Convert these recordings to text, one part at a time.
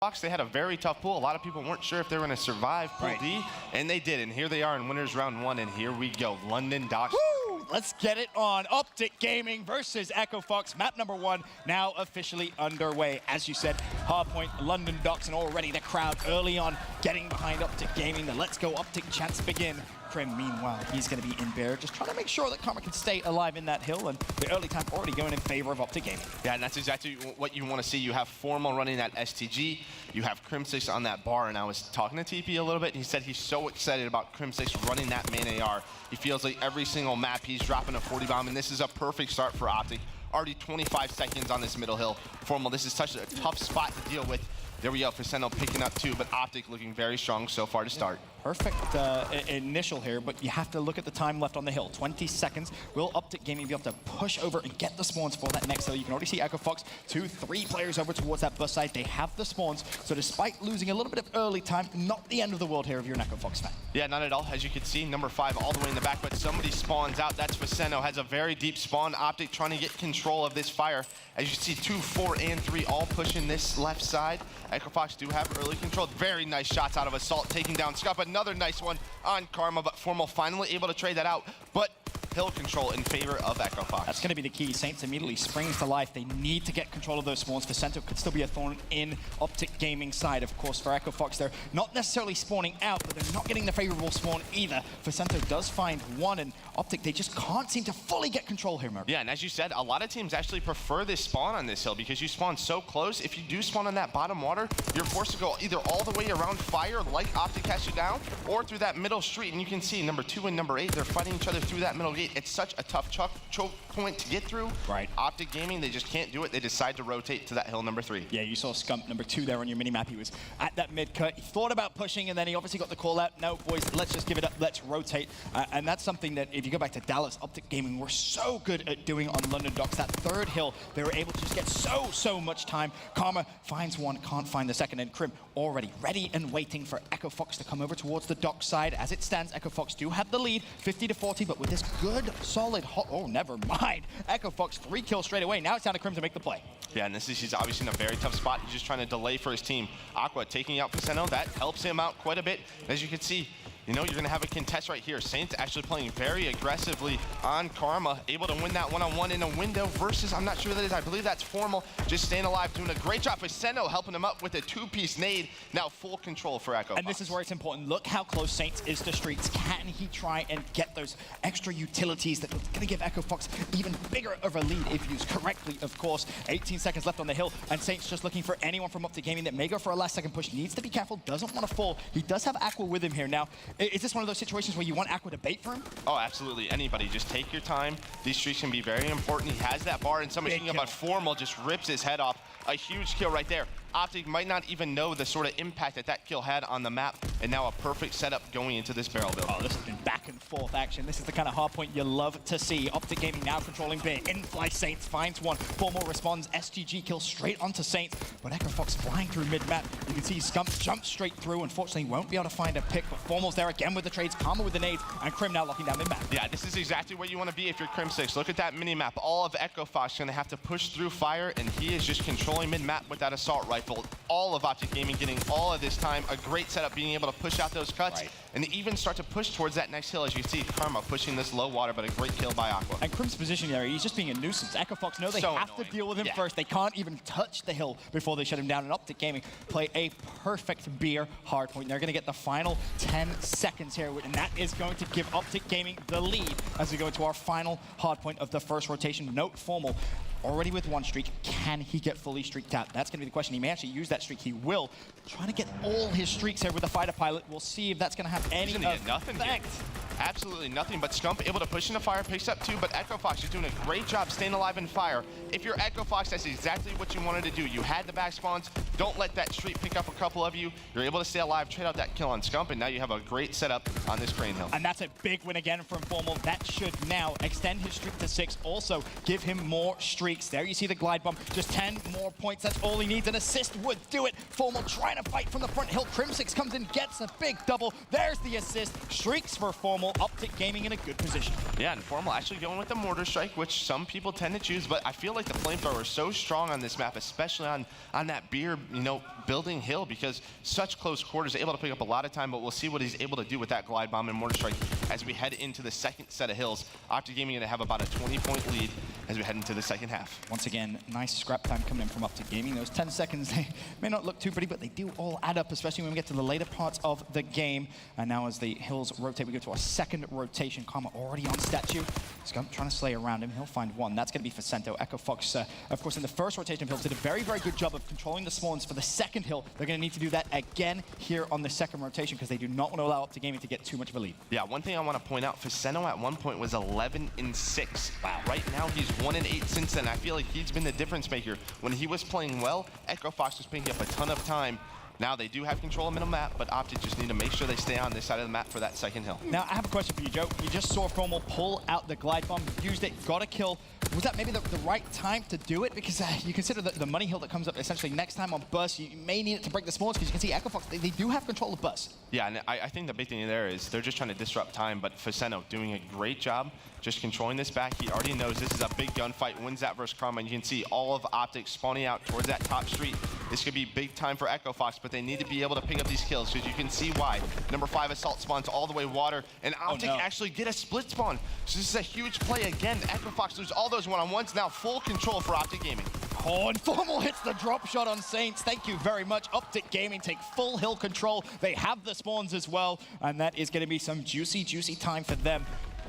Fox, they had a very tough pool. A lot of people weren't sure if they were going to survive Pool D, and they did. And here they are in winners round 1, and here we go. London Docks. Woo! Let's get it on. Optic Gaming versus Echo Fox. Map number 1 now officially underway. As you said, hardpoint, London Docks, and already the crowd early on getting behind Optic Gaming. The Let's Go Optic chants begin. Krim, meanwhile, he's going to be in bear, just trying to make sure that Karma can stay alive in that hill, and the early time already going in favor of Optic Gaming. Yeah, and that's exactly what you want to see. You have Formal running that STG, you have Crim6 on that bar, and I was talking to TP a little bit, and he said he's so excited about Crim6 running that main AR. He feels like every single map he's dropping a 40 bomb, and this is a perfect start for Optic. Already 25 seconds on this middle hill. Formal, this is such a tough spot to deal with. There we go, Facendo picking up 2, but Optic looking very strong so far to start. Perfect initial here, but you have to look at the time left on the hill. 20 seconds. Will Optic Gaming be able to push over and get the spawns for that next hill? You can already see Echo Fox, 2, 3 players over towards that bus side. They have the spawns, so despite losing a little bit of early time, not the end of the world here if you're an Echo Fox fan. Yeah, not at all. As you can see, number 5 all the way in the back, but somebody spawns out. That's Facendo, has a very deep spawn. Optic trying to get control of this fire. As you see, 2, 4, and 3 all pushing this left side. Echo Fox do have early control. Very nice shots out of Assault, taking down Scup. Another nice one on Karma, but Formal finally able to trade that out. But hill control in favor of Echo Fox. That's going to be the key. Saints immediately springs to life. They need to get control of those spawns. Facento could still be a thorn in Optic Gaming side. Of course, for Echo Fox, they're not necessarily spawning out, but they're not getting the favorable spawn either. Facento does find one, and Optic, they just can't seem to fully get control here, Merc. Yeah, and as you said, a lot of teams actually prefer this spawn on this hill because you spawn so close. If you do spawn on that bottom water, you're forced to go either all the way around fire, like Optic has you down, or through that middle street. And you can see number 2 and number 8, they're fighting each other through that middle gate. It's such a tough choke point to get through. Right. Optic Gaming, they just can't do it. They decide to rotate to that hill number 3. Yeah, you saw Scump number 2 there on your mini-map. He was at that mid-cut. He thought about pushing, and then he obviously got the call out. No, boys, let's just give it up. Let's rotate. And that's something that, if you go back to Dallas, Optic Gaming were so good at doing on London Docks. That third hill, they were able to just get so much time. Karma finds one, can't find the second, and Krim already ready and waiting for Echo Fox to come over towards the dock side. As it stands, Echo Fox do have the lead, 50-40, but with this good, solid, oh, never mind. Echo Fox, 3 kills straight away. Now it's down to Krim to make the play. Yeah, and he's obviously in a very tough spot. He's just trying to delay for his team. Aqua taking out Facendo, that helps him out quite a bit. As you can see, you know, you're going to have a contest right here. Saints actually playing very aggressively on Karma, able to win that one-on-one in a window versus, I'm not sure who that is, I believe that's Formal, just staying alive, doing a great job. Facendo helping him up with a 2-piece nade, now full control for Echo Fox. And this is where it's important. Look how close Saints is to streets. Can he try and get those extra utilities that are going to give Echo Fox even bigger of a lead if used correctly, of course. 18 seconds left on the hill, and Saints just looking for anyone from Optic Gaming that may go for a last-second push. Needs to be careful, doesn't want to fall. He does have Aqua with him here. Now, is this one of those situations where you want Aqua to bait for him? Oh, absolutely. Anybody. Just take your time. These streaks can be very important. He has that bar, and somebody's thinking about Formal, just rips his head off. A huge kill right there. Optic might not even know the sort of impact that that kill had on the map, and now a perfect setup going into this barrel build. Oh, this has been back and forth action. This is the kind of hard point you love to see. Optic Gaming now controlling B. In-fly Saints finds one. Formal responds. SGG kill straight onto Saints, but Echo Fox flying through mid-map. You can see Scump jump straight through. Unfortunately, won't be able to find a pick, but Formal's there again with the trades. Karma with the nades, and Krim now locking down mid-map. Yeah, this is exactly where you want to be if you're Crim6. Look at that mini-map. All of Echo Fox going to have to push through fire, and he is just controlling mid-map with that assault rifle. All of Optic Gaming getting all of this time. A great setup, being able to push out those cuts, and even start to push towards that next hill. As you see, Karma pushing this low water, but a great kill by Aqua. And Krim's position there, he's just being a nuisance. Echo Fox know they have to deal with him first. They can't even touch the hill before they shut him down. And Optic Gaming play a perfect beer hard point. They're going to get the final 10 seconds here, and that is going to give Optic Gaming the lead as we go into our final hard point of the first rotation. Note Formal already with 1 streak. Can he get fully streaked out? That's going to be the question. He may actually use that streak. He will. Trying to get all his streaks here with the fighter pilot. We'll see if that's going to have any effect. Absolutely nothing, but Scump able to push into fire, picks up 2, but Echo Fox is doing a great job staying alive in fire. If you're Echo Fox, that's exactly what you wanted to do. You had the back spawns. Don't let that streak pick up a couple of you. You're able to stay alive, trade out that kill on Scump, and now you have a great setup on this crane hill. And that's a big win again from Formal. That should now extend his streak to 6. Also, give him more streaks. There you see the glide bomb. Just 10 more points. That's all he needs. An assist would do it. Formal trying to fight from the front hill. Crim6 comes in, gets a big double. There's the assist. Streaks for Formal. Formal, Optic Gaming in a good position. Yeah, and Formal actually going with the Mortar Strike, which some people tend to choose, but I feel like the Flamethrower is so strong on this map, especially on that beer, building hill, because such close quarters, able to pick up a lot of time, but we'll see what he's able to do with that Glide Bomb and Mortar Strike as we head into the second set of hills. Optic Gaming going to have about a 20-point lead as we head into the second half. Once again, nice scrap time coming in from Optic Gaming. Those 10 seconds, they may not look too pretty, but they do all add up, especially when we get to the later parts of the game. And now as the hills rotate, we go to our second rotation. Karma already on statue. Scump trying to slay around him. He'll find one. That's going to be for Sento. Echo Fox, of course, in the first rotation of hills, did a very, very good job of controlling the spawns for the second hill. They're going to need to do that again here on the second rotation because they do not want to allow Optic Gaming to get too much of a lead. Yeah, one thing I want to point out, Faceno at one point was 11-6. Wow. Right now, he's 1-8 since then. I feel like he's been the difference maker. When he was playing well, Echo Fox was picking up a ton of time. Now they do have control of middle map, but Optic just need to make sure they stay on this side of the map for that second hill. Now, I have a question for you, Joe. You just saw Formal pull out the Glide Bomb, used it, got a kill. Was that maybe the right time to do it? Because you consider the money hill that comes up essentially next time on Burst, you may need it to break the spawns, because you can see Echo Fox, they do have control of Burst. Yeah, and I think the big thing there is they're just trying to disrupt time, but Faceno doing a great job just controlling this back. He already knows this is a big gunfight, wins that versus Karma, and you can see all of Optic spawning out towards that top street. This could be big time for Echo Fox, but they need to be able to pick up these kills, because you can see why. Number 5 Assault spawns all the way water, and Optic actually get a split spawn. So this is a huge play again. Echo Fox lose all those one-on-ones, now full control for Optic Gaming. Oh, and Formal hits the drop shot on Saints. Thank you very much. Optic Gaming take full hill control. They have the spawns as well, and that is going to be some juicy, juicy time for them.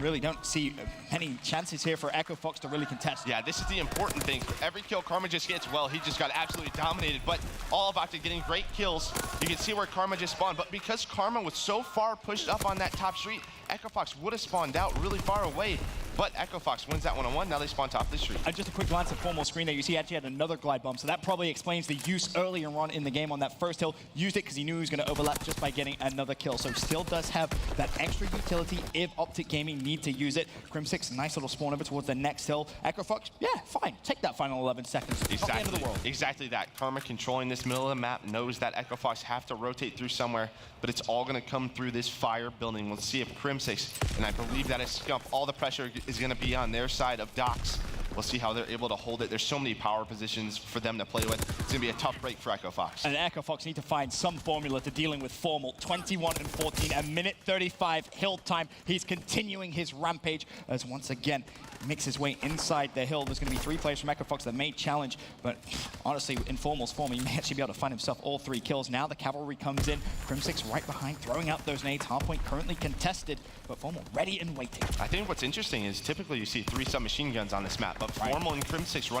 Really don't see any chances here for Echo Fox to really contest. Yeah, this is the important thing. For every kill Karma just gets, well, he just got absolutely dominated, but all of Optic getting great kills. You can see where Karma just spawned, but because Karma was so far pushed up on that top street, Echo Fox would have spawned out really far away, but Echo Fox wins that one-on-one. Now they spawn top of the street. Just a quick glance at Formal screen there. You see he actually had another Glide Bomb, so that probably explains the use earlier on in the game on that first hill. Used it because he knew he was going to overlap just by getting another kill, so still does have that extra utility if Optic Gaming need to use it. Crim6, nice little spawn over towards the next hill. Echo Fox, yeah, fine. Take that final 11 seconds. Not the end of the world. Exactly that. Karma controlling this middle of the map, knows that Echo Fox have to rotate through somewhere, but it's all going to come through this fire building. We'll see if Crim6, and I believe that is Scump, all the pressure is going to be on their side of Docks. We'll see how they're able to hold it. There's so many power positions for them to play with. It's going to be a tough break for Echo Fox. And Echo Fox need to find some formula to dealing with Formal. 21-14, a minute 35 hill time. He's continuing his rampage as once again makes his way inside the hill. There's going to be 3 players from Echo Fox that may challenge, but honestly, in Formal's form, he may actually be able to find himself all 3 kills. Now the cavalry comes in. Crim6 right behind, throwing out those nades. Hardpoint currently contested, but Formal ready and waiting. I think what's interesting is typically you see 3 submachine guns on this map, but Formal and Crim6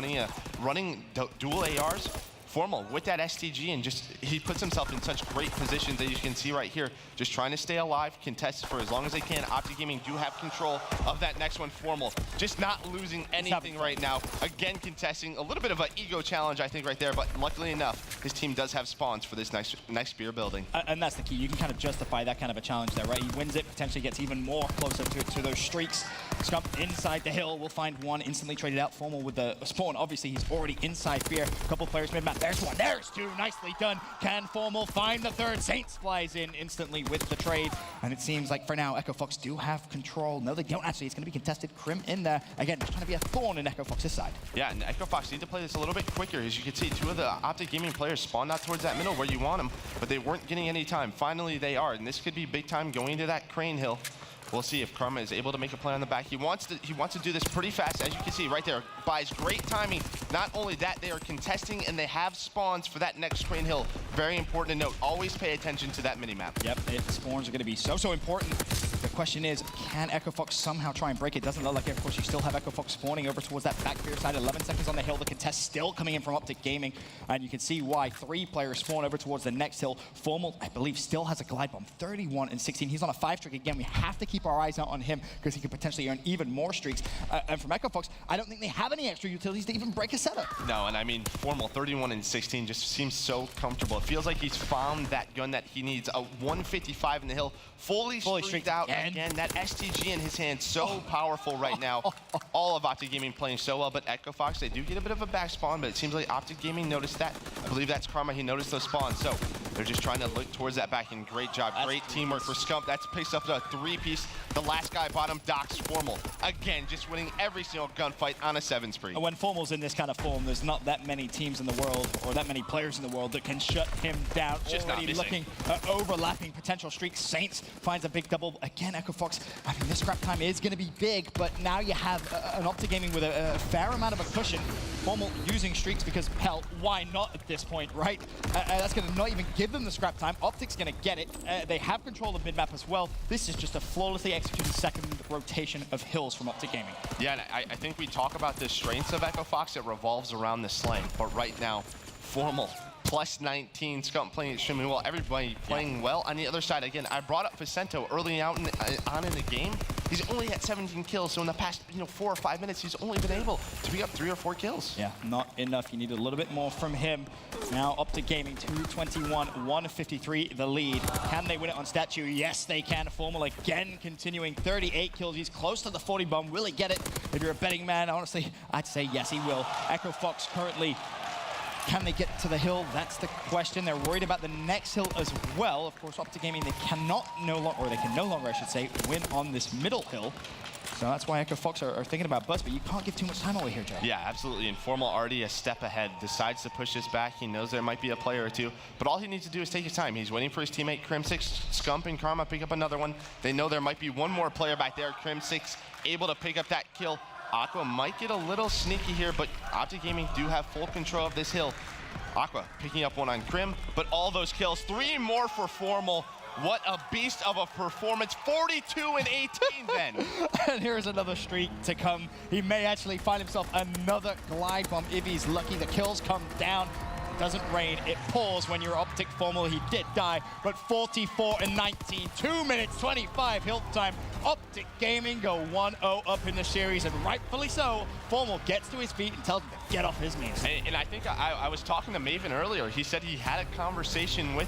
running dual ARs. Formal with that STG, and just he puts himself in such great positions that you can see right here, just trying to stay alive, contest for as long as they can. Optic Gaming do have control of that next one. Formal just not losing anything right now. Again, contesting a little bit of an ego challenge, I think, right there, but luckily enough, his team does have spawns for this nice spear building. And that's the key. You can kind of justify that kind of a challenge there, right? He wins it, potentially gets even more closer to those streaks. Scump inside the hill, will find one, instantly traded out. Formal with the spawn. Obviously, he's already inside fear. A couple players mid-map. There's one, there's 2, nicely done. Can Formal find the 3rd? Saints flies in instantly with the trade, and it seems like for now, Echo Fox do have control. No, they don't actually. It's going to be contested. Crim in there. Again, just trying to be a thorn in Echo Fox's side. Yeah, and Echo Fox need to play this a little bit quicker. As you can see, 2 of the Optic Gaming players spawned out towards that middle where you want them, but they weren't getting any time. Finally, they are, and this could be big time going to that crane hill. We'll see if Karma is able to make a play on the back. He wants to do this pretty fast, as you can see right there. Buys great timing. Not only that, they are contesting and they have spawns for that next crane hill. Very important to note. Always pay attention to that mini-map. Yep, spawns are going to be so important. The question is, can Echo Fox somehow try and break it? Doesn't look like it. Of course, you still have Echo Fox spawning over towards that back rear side. 11 seconds on the hill. The contest still coming in from Optic Gaming. And you can see why 3 players spawn over towards the next hill. Formal, I believe, still has a Glide Bomb. 31-16. He's on a 5 streak again. We have to keep our eyes out on him because he could potentially earn even more streaks. And from Echo Fox, I don't think they have any extra utilities to even break a setup. No, and I mean, Formal 31-16 just seems so comfortable. It feels like he's found that gun that he needs. A 155 in the hill, fully streaked out. Again, that STG in his hand, so powerful right now. All of Optic Gaming playing so well, but Echo Fox, they do get a bit of a back spawn, but it seems like Optic Gaming noticed that. I believe that's Karma. He noticed those spawns. So They're just trying to look towards that back end. Great job, great teamwork for Scump. That's picks up the 3-piece. The last guy bottom, Doc's Formal. Again, just winning every single gunfight on a 7 spree. When Formal's in this kind of form, there's not that many teams in the world, or that many players in the world that can shut him down. Just already looking at overlapping potential streaks. Saints finds a big double. Again, Echo Fox, I mean, this scrap time is going to be big, but now you have an Optic Gaming with a fair amount of a cushion. Formal using streaks because, hell, why not at this point, right? That's going to not even give them the scrap time. Optic's going to get it. They have control of mid-map as well. This is just a flawlessly executed second rotation of hills from Optic Gaming. Yeah, and I think we talk about the strengths of Echo Fox. It revolves around the slang, but right now, Formal, plus 19, Scump playing extremely well. Everybody playing well. On the other side, again, I brought up Vicento early on in the game. He's only at 17 kills, so in the past 4 or 5 minutes, he's only been able to pick up 3 or 4 kills. Yeah, not enough. You need a little bit more from him. Now, Optic Gaming, 221, 153, the lead. Can they win it on statue? Yes, they can. Formal again continuing 38 kills. He's close to the 40 bomb. Will he get it? If you're a betting man, honestly, I'd say yes, he will. Echo Fox currently, can they get to the hill? That's the question. They're worried about the next hill as well. Of course, Optic Gaming, they can no longer, I should say, win on this middle hill. So that's why Echo Fox are thinking about bust, but you can't give too much time away here, Joe. Yeah, absolutely. And Formal already a step ahead, decides to push this back. He knows there might be a player or two, but all he needs to do is take his time. He's waiting for his teammate, Crim6, Scump and Karma pick up another one. They know there might be one more player back there. Crim6 able to pick up that kill. Aqua might get a little sneaky here, but Optic Gaming do have full control of this hill. Aqua picking up one on Crim, but all those kills, 3 more for Formal. What a beast of a performance, 42 and 18 then. And here's another streak to come. He may actually find himself another glide bomb if he's lucky. The kills come down. It doesn't rain, it pours when you're Optic Formal. He did die, but 44 and 19, 2 minutes 25 hill time. Optic Gaming go 1-0 up in the series, and rightfully so. Formal gets to his feet and tells him to get off his knees. And I think I was talking to Maven earlier. He said he had a conversation with